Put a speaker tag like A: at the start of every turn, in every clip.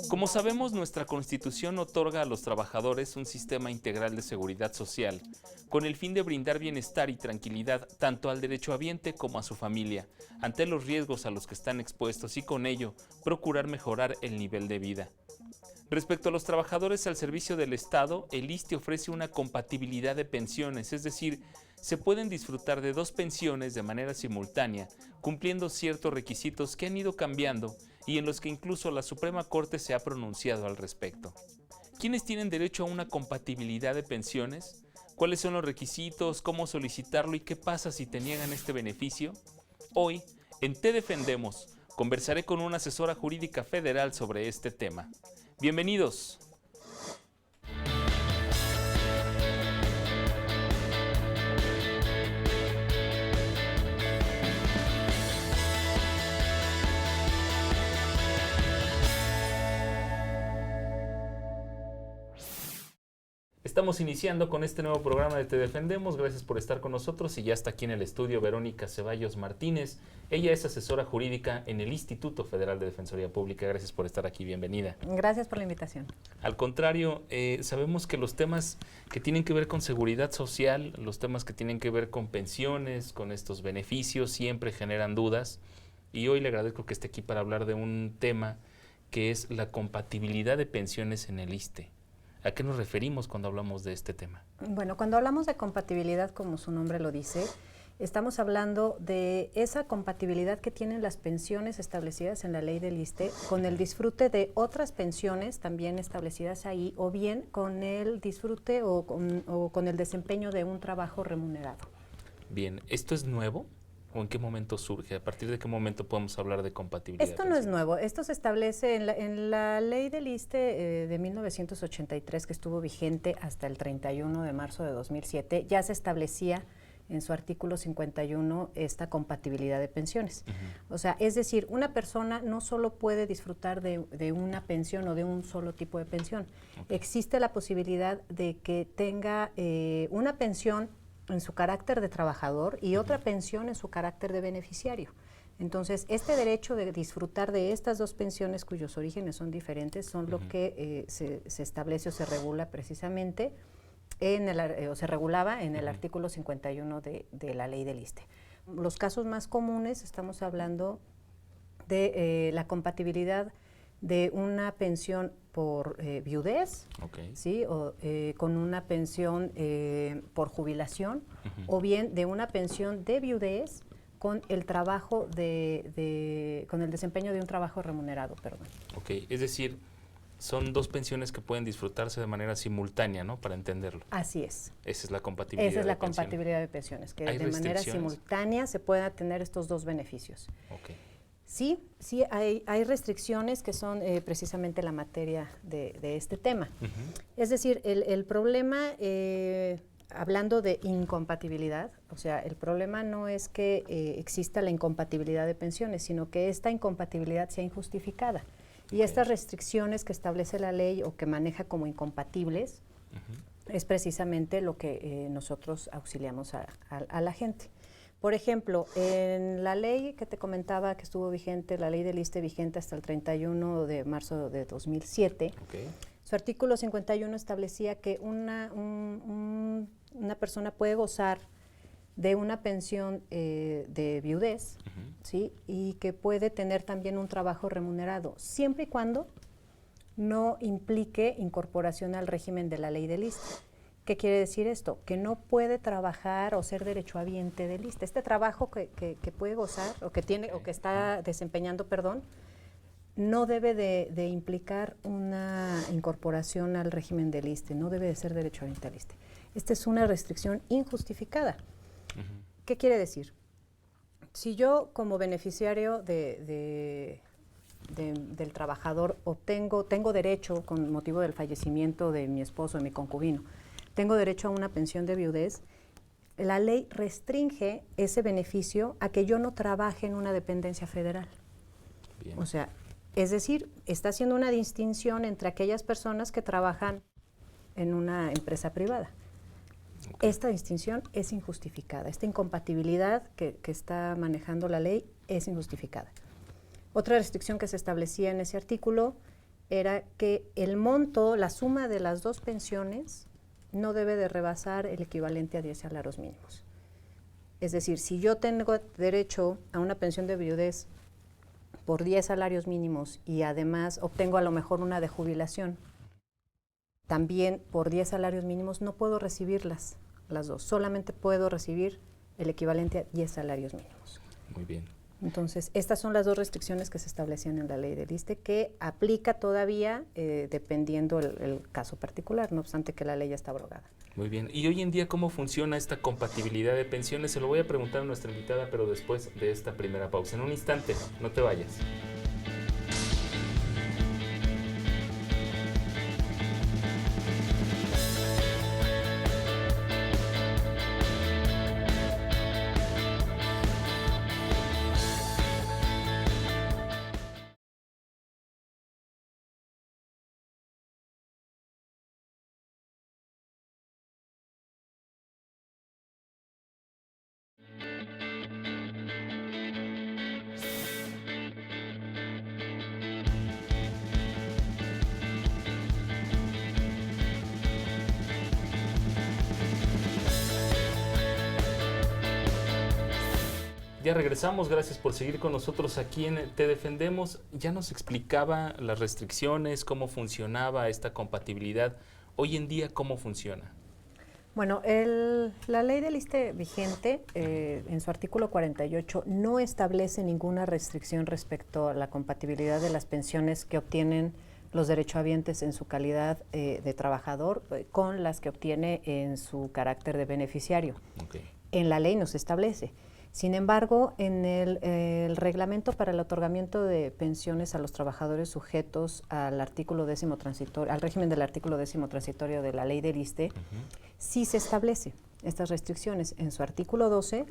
A: Como sabemos, nuestra Constitución otorga a los trabajadores un sistema integral de seguridad social, con el fin de brindar bienestar y tranquilidad tanto al derechohabiente como a su familia, ante los riesgos a los que están expuestos y con ello procurar mejorar el nivel de vida. Respecto a los trabajadores al servicio del Estado, el ISSSTE ofrece una compatibilidad de pensiones, es decir, se pueden disfrutar de dos pensiones de manera simultánea, cumpliendo ciertos requisitos que han ido cambiando y en los que incluso la Suprema Corte se ha pronunciado al respecto. ¿Quiénes tienen derecho a una compatibilidad de pensiones? ¿Cuáles son los requisitos? ¿Cómo solicitarlo? ¿Y qué pasa si te niegan este beneficio? Hoy, en Te Defendemos, conversaré con una asesora jurídica federal sobre este tema. Bienvenidos. Estamos iniciando con este nuevo programa de Te Defendemos. Gracias por estar con nosotros y ya está aquí en el estudio Verónica Ceballos Martínez. Ella es asesora jurídica en el Instituto Federal de Defensoría Pública. Gracias por estar aquí. Bienvenida.
B: Gracias por la invitación.
A: Al contrario, sabemos que los temas que tienen que ver con seguridad social, los temas que tienen que ver con pensiones, con estos beneficios, siempre generan dudas. Y hoy le agradezco que esté aquí para hablar de un tema que es la compatibilidad de pensiones en el ISSSTE. ¿A qué nos referimos cuando hablamos de este tema?
B: Bueno, cuando hablamos de compatibilidad, como su nombre lo dice, estamos hablando de esa compatibilidad que tienen las pensiones establecidas en la ley del ISSSTE con el disfrute de otras pensiones también establecidas ahí, o bien con el disfrute o con el desempeño de un trabajo remunerado.
A: Bien, ¿esto es nuevo? ¿O en qué momento surge? ¿A partir de qué momento podemos hablar de compatibilidad?
B: Esto no es nuevo, esto se establece en la ley del ISSSTE de 1983, que estuvo vigente hasta el 31 de marzo de 2007, ya se establecía en su artículo 51 esta compatibilidad de pensiones. O sea, es decir, una persona no solo puede disfrutar de una pensión o de un solo tipo de pensión, existe la posibilidad de que tenga una pensión en su carácter de trabajador y otra pensión en su carácter de beneficiario. Entonces, este derecho de disfrutar de estas dos pensiones cuyos orígenes son diferentes son lo que se establece o se regula precisamente o se regulaba en el artículo 51 de la ley del ISSSTE. Los casos más comunes, estamos hablando de la compatibilidad de una pensión por viudez, ¿sí? O con una pensión por jubilación, o bien de una pensión de viudez con el trabajo con el desempeño de un trabajo remunerado, perdón.
A: Es decir, son dos pensiones que pueden disfrutarse de manera simultánea, ¿no? Para entenderlo.
B: Así es.
A: Esa es la compatibilidad.
B: Esa es la compatibilidad de pensiones, que de manera simultánea se puedan tener estos dos beneficios. Sí, hay restricciones que son precisamente la materia de este tema. Es decir, el problema, hablando de incompatibilidad, o sea, el problema no es que exista la incompatibilidad de pensiones, sino que esta incompatibilidad sea injustificada. Y estas restricciones que establece la ley o que maneja como incompatibles es precisamente lo que nosotros auxiliamos a la gente. Por ejemplo, en la ley que te comentaba que estuvo vigente, la ley del ISSSTE vigente hasta el 31 de marzo de 2007, su artículo 51 establecía que una persona puede gozar de una pensión de viudez, ¿sí? Y que puede tener también un trabajo remunerado, siempre y cuando no implique incorporación al régimen de la ley del ISSSTE. ¿Qué quiere decir esto? Que no puede trabajar o ser derechohabiente del ISSSTE. Este trabajo que puede gozar o que tiene o que está desempeñando, no debe de implicar una incorporación al régimen del ISSSTE, no debe de ser derechohabiente al ISSSTE. Esta es una restricción injustificada. ¿Qué quiere decir? Si yo como beneficiario del trabajador tengo derecho con motivo del fallecimiento de mi esposo, de mi concubino, tengo derecho a una pensión de viudez, la ley restringe ese beneficio a que yo no trabaje en una dependencia federal. Bien. O sea, es decir, está haciendo una distinción entre aquellas personas que trabajan en una empresa privada. Esta distinción es injustificada, esta incompatibilidad que está manejando la ley es injustificada. Otra restricción que se establecía en ese artículo era que el monto, la suma de las dos pensiones, no debe de rebasar el equivalente a 10 salarios mínimos. Es decir, si yo tengo derecho a una pensión de viudez por 10 salarios mínimos y además obtengo a lo mejor una de jubilación, también por 10 salarios mínimos no puedo recibirlas, las dos. Solamente puedo recibir el equivalente a 10 salarios mínimos.
A: Muy bien.
B: Entonces, estas son las dos restricciones que se establecían en la ley del ISSSTE, que aplica todavía dependiendo el caso particular, no obstante que la ley ya está abrogada.
A: Muy bien. ¿Y hoy en día cómo funciona esta compatibilidad de pensiones? Se lo voy a preguntar a nuestra invitada, pero después de esta primera pausa. En un instante, no te vayas. Ya regresamos, gracias por seguir con nosotros aquí en Te Defendemos. Ya nos explicaba las restricciones, cómo funcionaba esta compatibilidad. Hoy en día, ¿cómo funciona?
B: Bueno, la ley del ISSSTE vigente, en su artículo 48, no establece ninguna restricción respecto a la compatibilidad de las pensiones que obtienen los derechohabientes en su calidad de trabajador con las que obtiene en su carácter de beneficiario. Okay. En la ley no se establece. Sin embargo, en el reglamento para el otorgamiento de pensiones a los trabajadores sujetos al artículo 10º transitorio, al régimen del artículo 10º transitorio de la ley del ISSSTE, sí se establece estas restricciones. En su artículo 12,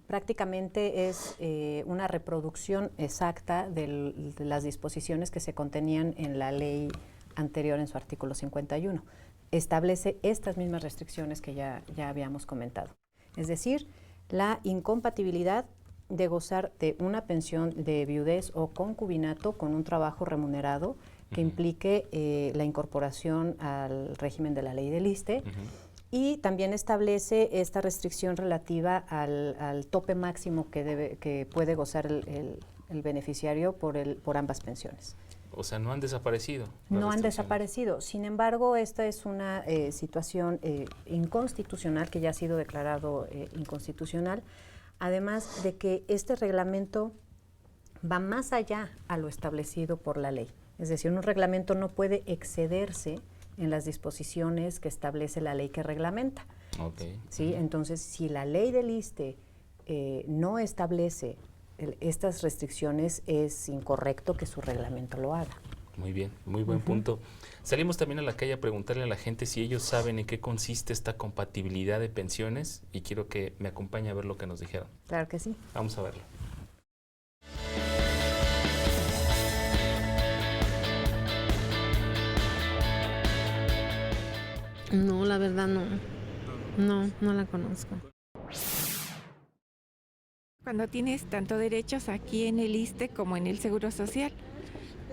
B: prácticamente es una reproducción exacta de las disposiciones que se contenían en la ley anterior en su artículo 51. Establece estas mismas restricciones que ya habíamos comentado. Es decir, la incompatibilidad de gozar de una pensión de viudez o concubinato con un trabajo remunerado que implique la incorporación al régimen de la ley del ISSSTE, y también establece esta restricción relativa al tope máximo que puede gozar el beneficiario por ambas pensiones.
A: O sea, no han desaparecido.
B: No han desaparecido. Sin embargo, esta es una situación inconstitucional que ya ha sido declarado inconstitucional, además de que este reglamento va más allá a lo establecido por la ley. Es decir, un reglamento no puede excederse en las disposiciones que establece la ley que reglamenta.
A: Okay.
B: ¿Sí? Entonces, si la ley del ISSSTE no establece estas restricciones, es incorrecto que su reglamento lo haga.
A: Muy bien, muy buen punto. Salimos también a la calle a preguntarle a la gente si ellos saben en qué consiste esta compatibilidad de pensiones, y quiero que me acompañe a ver lo que nos dijeron.
B: Claro que sí.
A: Vamos a verlo.
C: No, la verdad no. No la conozco.
D: Cuando tienes tanto derechos aquí en el ISSSTE como en el Seguro Social,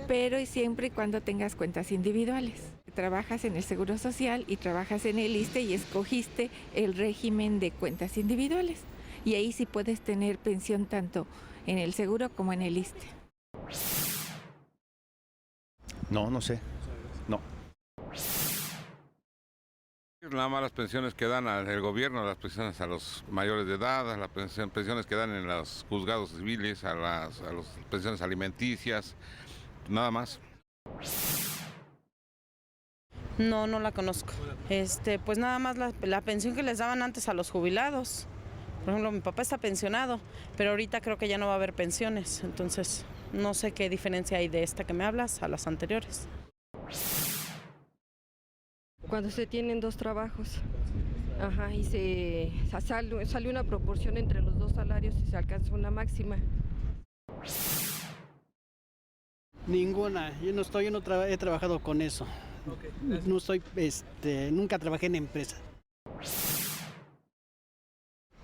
D: pero siempre y cuando tengas cuentas individuales. Trabajas en el Seguro Social y trabajas en el ISSSTE y escogiste el régimen de cuentas individuales. Y ahí sí puedes tener pensión tanto en el Seguro como en el ISSSTE.
E: No sé. No.
F: Nada más las pensiones que dan el gobierno, las pensiones a los mayores de edad, las pensiones que dan en los juzgados civiles, a las pensiones alimenticias, nada más.
G: No la conozco. Pues nada más la pensión que les daban antes a los jubilados. Por ejemplo, mi papá está pensionado, pero ahorita creo que ya no va a haber pensiones. Entonces, no sé qué diferencia hay de esta que me hablas a las anteriores.
H: Cuando se tienen dos trabajos, y sale una proporción entre los dos salarios y se alcanza una máxima.
I: Ninguna, yo no he trabajado con eso. Okay. No estoy, nunca trabajé en empresa.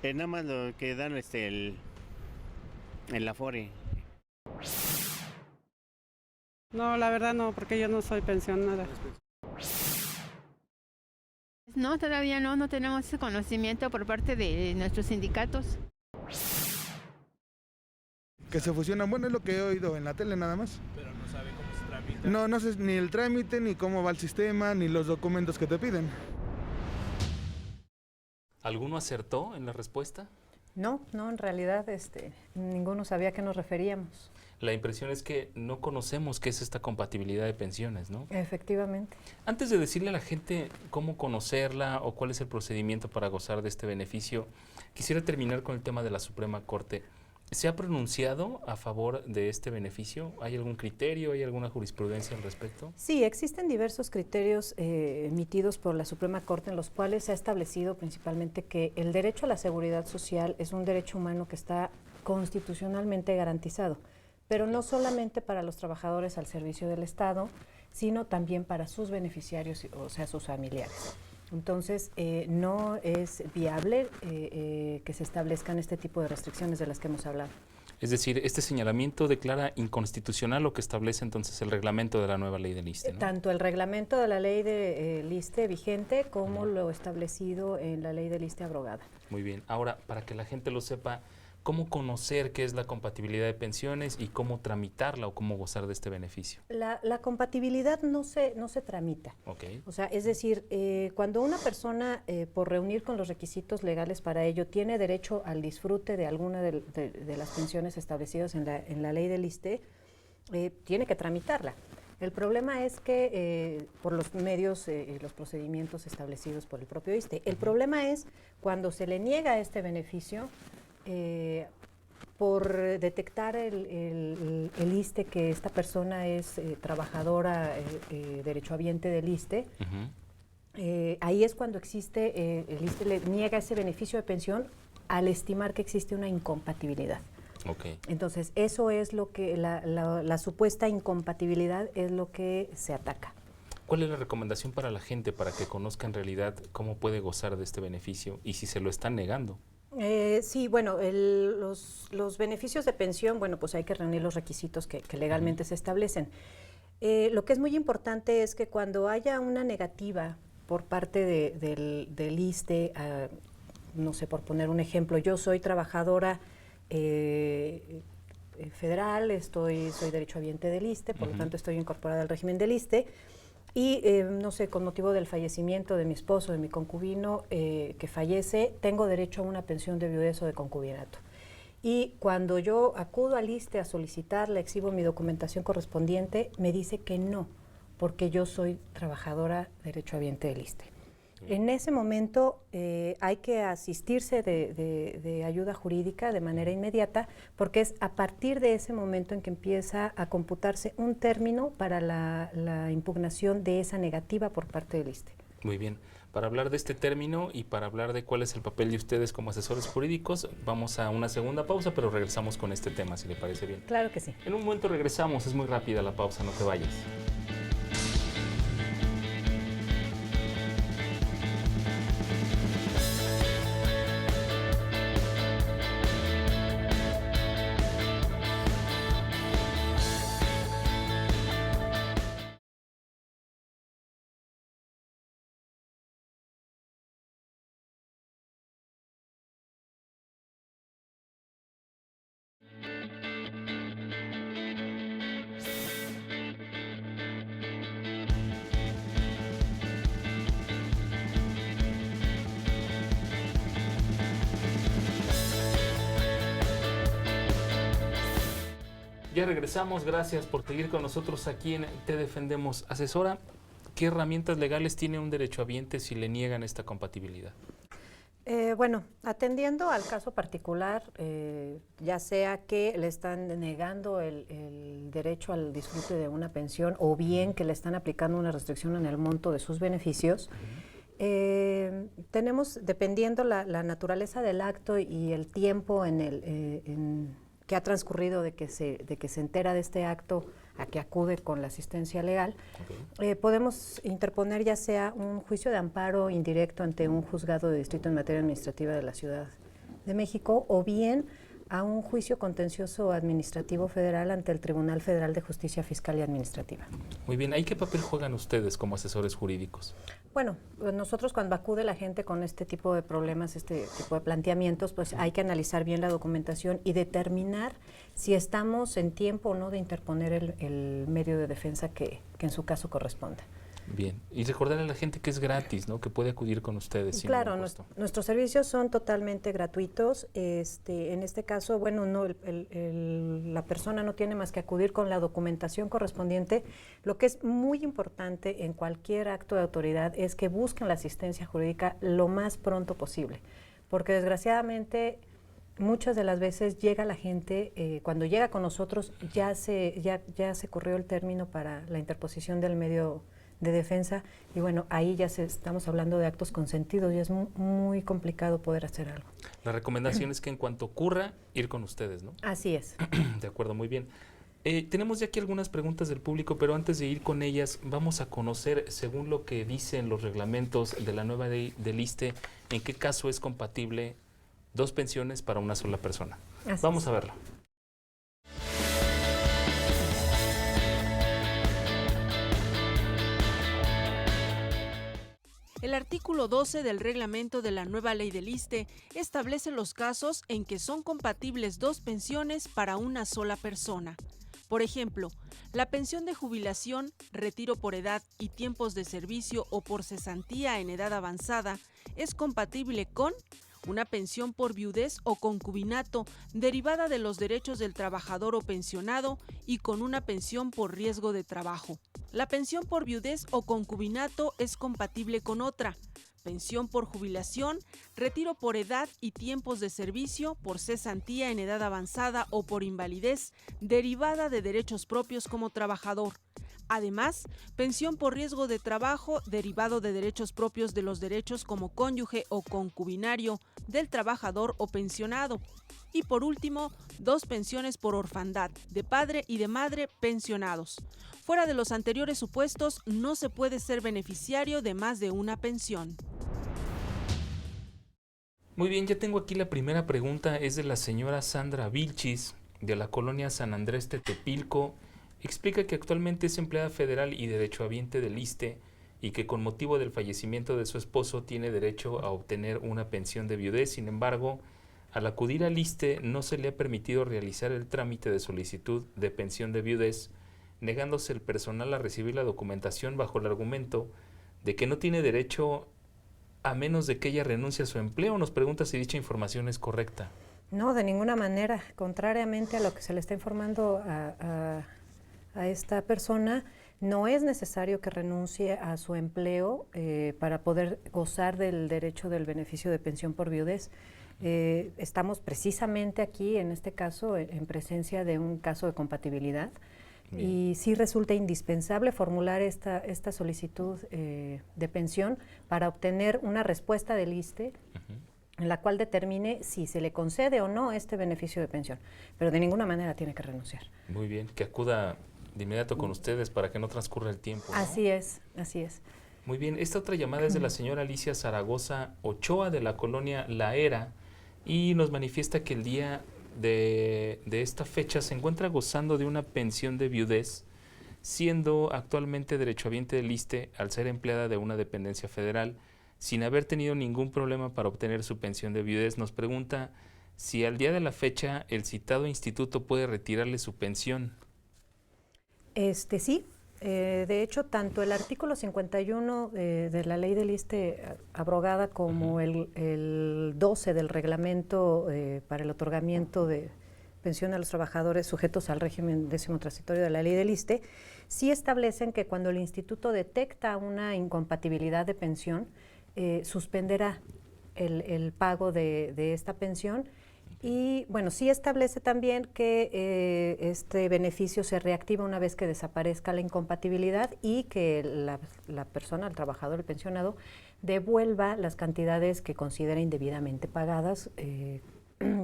E: Nada más lo que dan el Afore,
J: No, la verdad no, porque yo no soy pensionada.
K: No, todavía no tenemos ese conocimiento por parte de nuestros sindicatos.
L: Que se fusionan, bueno, es lo que he oído en la tele nada más.
M: Pero no sabe cómo se tramita.
L: No sé ni el trámite, ni cómo va el sistema, ni los documentos que te piden.
A: ¿Alguno acertó en la respuesta?
B: No, en realidad ninguno sabía a qué nos referíamos.
A: La impresión es que no conocemos qué es esta compatibilidad de pensiones, ¿no?
B: Efectivamente.
A: Antes de decirle a la gente cómo conocerla o cuál es el procedimiento para gozar de este beneficio, quisiera terminar con el tema de la Suprema Corte. ¿Se ha pronunciado a favor de este beneficio? ¿Hay algún criterio, hay alguna jurisprudencia al respecto?
B: Sí, existen diversos criterios emitidos por la Suprema Corte en los cuales se ha establecido principalmente que el derecho a la seguridad social es un derecho humano que está constitucionalmente garantizado, pero no solamente para los trabajadores al servicio del Estado, sino también para sus beneficiarios, o sea, sus familiares. Entonces, no es viable que se establezcan este tipo de restricciones de las que hemos hablado.
A: Es decir, este señalamiento declara inconstitucional lo que establece entonces el reglamento de la nueva ley del ISSSTE, ¿no?
B: Tanto el reglamento de la ley del ISSSTE vigente como lo establecido en la ley del ISSSTE abrogada.
A: Muy bien. Ahora, para que la gente lo sepa, ¿cómo conocer qué es la compatibilidad de pensiones y cómo tramitarla o cómo gozar de este beneficio?
B: La compatibilidad no se tramita.
A: Okay.
B: O sea, es decir, cuando una persona, por reunir con los requisitos legales para ello, tiene derecho al disfrute de alguna de las pensiones establecidas en la ley del ISSSTE, tiene que tramitarla. El problema es que por los medios y los procedimientos establecidos por el propio ISSSTE. El problema es cuando se le niega este beneficio, por detectar el ISSSTE que esta persona es trabajadora derechohabiente del ISSSTE, ahí es cuando existe, el ISSSTE le niega ese beneficio de pensión al estimar que existe una incompatibilidad.
A: Okay.
B: Entonces, eso es lo que, la supuesta incompatibilidad es lo que se ataca.
A: ¿Cuál es la recomendación para la gente para que conozca en realidad cómo puede gozar de este beneficio y si se lo están negando?
B: Sí, bueno, los beneficios de pensión, bueno, pues hay que reunir los requisitos que legalmente se establecen. Lo que es muy importante es que cuando haya una negativa por parte del ISSSTE, no sé, por poner un ejemplo, yo soy trabajadora federal, soy derechohabiente del ISSSTE, por lo tanto estoy incorporada al régimen del ISSSTE, y no sé, con motivo del fallecimiento de mi esposo, de mi concubino que fallece, tengo derecho a una pensión de viudez o de concubinato. Y cuando yo acudo al ISSSTE a solicitarla, exhibo mi documentación correspondiente, me dice que no, porque yo soy trabajadora derechohabiente del ISSSTE. En ese momento hay que asistirse de ayuda jurídica de manera inmediata, porque es a partir de ese momento en que empieza a computarse un término para la impugnación de esa negativa por parte del ISSSTE.
A: Muy bien. Para hablar de este término y para hablar de cuál es el papel de ustedes como asesores jurídicos, vamos a una segunda pausa, pero regresamos con este tema, si le parece bien.
B: Claro que sí.
A: En un momento regresamos, es muy rápida la pausa, no te vayas. Ya regresamos, gracias por seguir con nosotros aquí en Te Defendemos. Asesora, ¿qué herramientas legales tiene un derechohabiente si le niegan esta compatibilidad?
B: Bueno, atendiendo al caso particular, ya sea que le están negando el derecho al disfrute de una pensión o bien que le están aplicando una restricción en el monto de sus beneficios, tenemos, dependiendo la naturaleza del acto y el tiempo que ha transcurrido de que se entera de este acto a que acude con la asistencia legal, podemos interponer ya sea un juicio de amparo indirecto ante un juzgado de distrito en materia administrativa de la Ciudad de México o bien a un juicio contencioso administrativo federal ante el Tribunal Federal de Justicia Fiscal y Administrativa.
A: Muy bien, ¿ahí qué papel juegan ustedes como asesores jurídicos?
B: Bueno, nosotros cuando acude la gente con este tipo de problemas, este tipo de planteamientos, pues hay que analizar bien la documentación y determinar si estamos en tiempo o no de interponer el medio de defensa que en su caso corresponda.
A: Bien, y recordarle a la gente que es gratis, ¿no? Que puede acudir con ustedes sin
B: claro,
A: ningún costo.
B: Nuestros servicios son totalmente gratuitos. En este caso, bueno, no, la persona no tiene más que acudir con la documentación correspondiente. Lo que es muy importante en cualquier acto de autoridad es que busquen la asistencia jurídica lo más pronto posible, porque desgraciadamente muchas de las veces llega la gente, cuando llega con nosotros ya se corrió el término para la interposición del medio de defensa y bueno, ahí ya estamos hablando de actos consentidos y es muy complicado poder hacer algo.
A: La recomendación es que en cuanto ocurra, ir con ustedes, ¿no?
B: Así es.
A: De acuerdo, muy bien. Tenemos ya aquí algunas preguntas del público, pero antes de ir con ellas, vamos a conocer, según lo que dicen los reglamentos de la nueva ley del ISSSTE, en qué caso es compatible 2 pensiones para una sola persona. Vamos a verlo.
N: El artículo 12 del reglamento de la nueva ley del ISSSTE establece los casos en que son compatibles 2 pensiones para una sola persona. Por ejemplo, la pensión de jubilación, retiro por edad y tiempos de servicio o por cesantía en edad avanzada es compatible con una pensión por viudez o concubinato derivada de los derechos del trabajador o pensionado y con una pensión por riesgo de trabajo. La pensión por viudez o concubinato es compatible con otra, pensión por jubilación, retiro por edad y tiempos de servicio, por cesantía en edad avanzada o por invalidez, derivada de derechos propios como trabajador. Además, pensión por riesgo de trabajo derivado de derechos propios de los derechos como cónyuge o concubinario del trabajador o pensionado. Y por último, 2 pensiones por orfandad, de padre y de madre pensionados. Fuera de los anteriores supuestos, no se puede ser beneficiario de más de una pensión.
A: Muy bien, ya tengo aquí la primera pregunta, es de la señora Sandra Vilchis, de la colonia San Andrés Tetepilco. Explica que actualmente es empleada federal y derechohabiente del ISSSTE y que con motivo del fallecimiento de su esposo tiene derecho a obtener una pensión de viudez. Sin embargo, al acudir al ISSSTE no se le ha permitido realizar el trámite de solicitud de pensión de viudez, negándose el personal a recibir la documentación bajo el argumento de que no tiene derecho a menos de que ella renuncie a su empleo. Nos pregunta si dicha información es correcta.
B: No, de ninguna manera. Contrariamente a lo que se le está informando a esta persona, no es necesario que renuncie a su empleo para poder gozar del derecho del beneficio de pensión por viudez. Estamos precisamente aquí, en este caso, en presencia de un caso de compatibilidad. Bien. Y sí resulta indispensable formular esta solicitud de pensión para obtener una respuesta del ISSSTE en la cual determine si se le concede o no este beneficio de pensión, pero de ninguna manera tiene que renunciar.
A: Muy bien, que acuda de inmediato con ustedes para que no transcurra el tiempo, ¿no?
B: Así es, así es.
A: Muy bien, esta otra llamada es de la señora Alicia Zaragoza Ochoa de la colonia La Era y nos manifiesta que el día de esta fecha se encuentra gozando de una pensión de viudez, siendo actualmente derechohabiente del ISSSTE al ser empleada de una dependencia federal, sin haber tenido ningún problema para obtener su pensión de viudez. Nos pregunta si al día de la fecha el citado instituto puede retirarle su pensión.
B: Sí, de hecho, tanto el artículo 51 de la ley del ISSSTE abrogada como el 12 del reglamento para el otorgamiento de pensión a los trabajadores sujetos al régimen décimo transitorio de la ley del ISSSTE, sí establecen que cuando el instituto detecta una incompatibilidad de pensión, suspenderá el pago de esta pensión. Y bueno, sí establece también que este beneficio se reactiva una vez que desaparezca la incompatibilidad y que la persona, el trabajador, el pensionado, devuelva las cantidades que considera indebidamente pagadas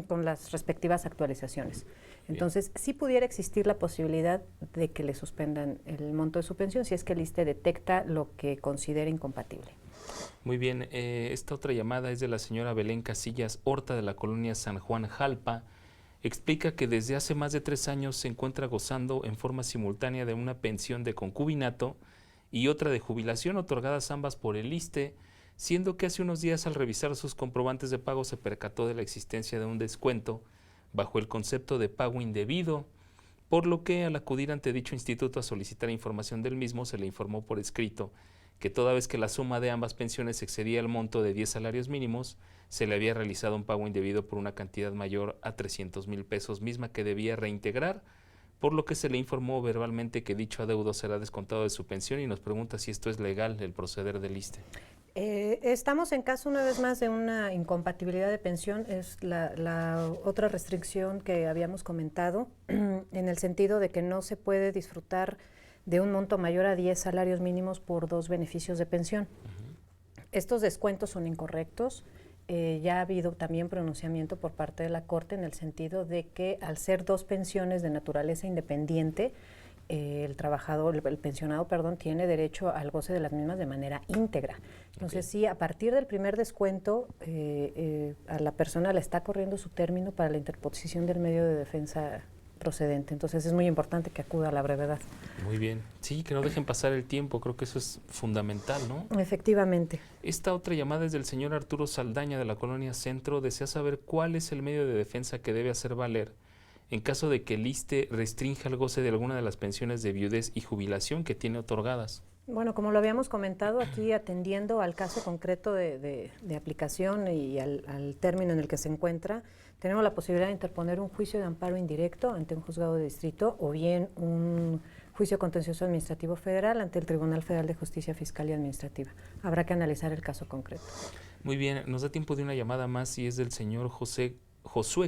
B: con las respectivas actualizaciones. Entonces, sí pudiera existir la posibilidad de que le suspendan el monto de su pensión si es que el ISSSTE detecta lo que considera incompatible.
A: Muy bien, esta otra llamada es de la señora Belén Casillas Horta de la colonia San Juan Jalpa explica que desde hace más de 3 años se encuentra gozando en forma simultánea de una pensión de concubinato y otra de jubilación, otorgadas ambas por el ISSSTE, siendo que hace unos días al revisar sus comprobantes de pago se percató de la existencia de un descuento bajo el concepto de pago indebido, por lo que al acudir ante dicho instituto a solicitar información del mismo se le informó por escrito que toda vez que la suma de ambas pensiones excedía el monto de 10 salarios mínimos, se le había realizado un pago indebido por una cantidad mayor a 300,000 pesos, misma que debía reintegrar, por lo que se le informó verbalmente que dicho adeudo será descontado de su pensión y nos pregunta si esto es legal, el proceder del ISSSTE.
B: Estamos en caso una vez más de una incompatibilidad de pensión, es la otra restricción que habíamos comentado, en el sentido de que no se puede disfrutar de un monto mayor a 10 salarios mínimos por 2 beneficios de pensión. Estos descuentos son incorrectos. Ya ha habido también pronunciamiento por parte de la Corte en el sentido de que al ser 2 pensiones de naturaleza independiente, el trabajador, el pensionado, tiene derecho al goce de las mismas de manera íntegra. Entonces, sí, a partir del primer descuento, a la persona le está corriendo su término para la interposición del medio de defensa procedente. Entonces, es muy importante que acuda a la brevedad.
A: Muy bien. Sí, que no dejen pasar el tiempo, creo que eso es fundamental, ¿no?
B: Efectivamente.
A: Esta otra llamada es del señor Arturo Saldaña de la Colonia Centro. Desea saber cuál es el medio de defensa que debe hacer valer en caso de que el ISSSTE restrinja el goce de alguna de las pensiones de viudez y jubilación que tiene otorgadas.
B: Bueno, como lo habíamos comentado aquí, atendiendo al caso concreto de aplicación y al término en el que se encuentra, tenemos la posibilidad de interponer un juicio de amparo indirecto ante un juzgado de distrito o bien un juicio contencioso administrativo federal ante el Tribunal Federal de Justicia Fiscal y Administrativa. Habrá que analizar el caso concreto.
A: Muy bien, nos da tiempo de una llamada más y es del señor Josué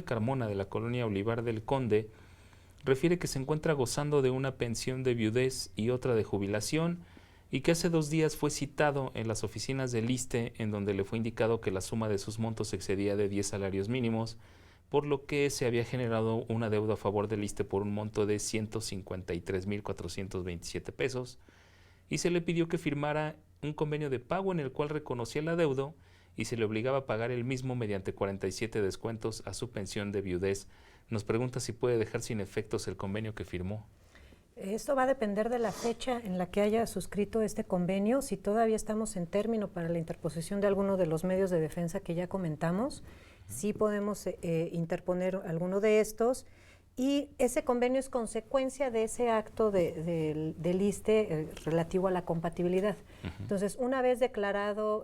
A: Carmona de la Colonia Olivar del Conde. Refiere que se encuentra gozando de una pensión de viudez y otra de jubilación y que hace 2 días fue citado en las oficinas del ISSSTE en donde le fue indicado que la suma de sus montos excedía de 10 salarios mínimos, por lo que se había generado una deuda a favor del ISSSTE por un monto de 153,427 pesos y se le pidió que firmara un convenio de pago en el cual reconocía el adeudo y se le obligaba a pagar el mismo mediante 47 descuentos a su pensión de viudez. Nos pregunta si puede dejar sin efectos el convenio que firmó.
B: Esto va a depender de la fecha en la que haya suscrito este convenio. Si todavía estamos en término para la interposición de alguno de los medios de defensa que ya comentamos, sí podemos interponer alguno de estos y ese convenio es consecuencia de ese acto del ISSSTE relativo a la compatibilidad. Entonces, una vez declarada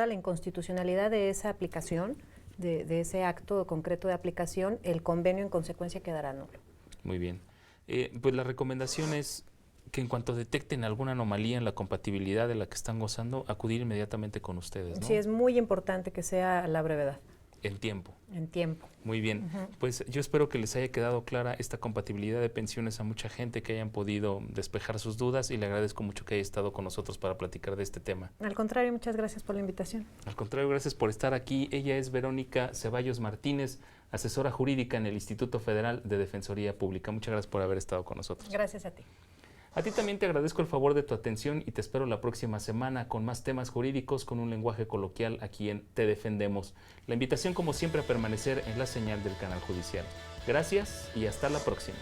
B: la inconstitucionalidad de esa aplicación, de ese acto concreto de aplicación, el convenio en consecuencia quedará nulo.
A: Muy bien. Pues la recomendación es que en cuanto detecten alguna anomalía en la compatibilidad de la que están gozando, acudir inmediatamente con ustedes, ¿no?
B: Sí, es muy importante que sea a la brevedad.
A: En tiempo.
B: En tiempo.
A: Muy bien. Pues yo espero que les haya quedado clara esta compatibilidad de pensiones a mucha gente, que hayan podido despejar sus dudas y le agradezco mucho que haya estado con nosotros para platicar de este tema.
B: Al contrario, muchas gracias por la invitación.
A: Al contrario, gracias por estar aquí. Ella es Verónica Ceballos Martínez, asesora jurídica en el Instituto Federal de Defensoría Pública. Muchas gracias por haber estado con nosotros.
B: Gracias a ti.
A: A ti también te agradezco el favor de tu atención y te espero la próxima semana con más temas jurídicos con un lenguaje coloquial aquí en Te Defendemos. La invitación, como siempre, a permanecer en la señal del canal judicial. Gracias y hasta la próxima.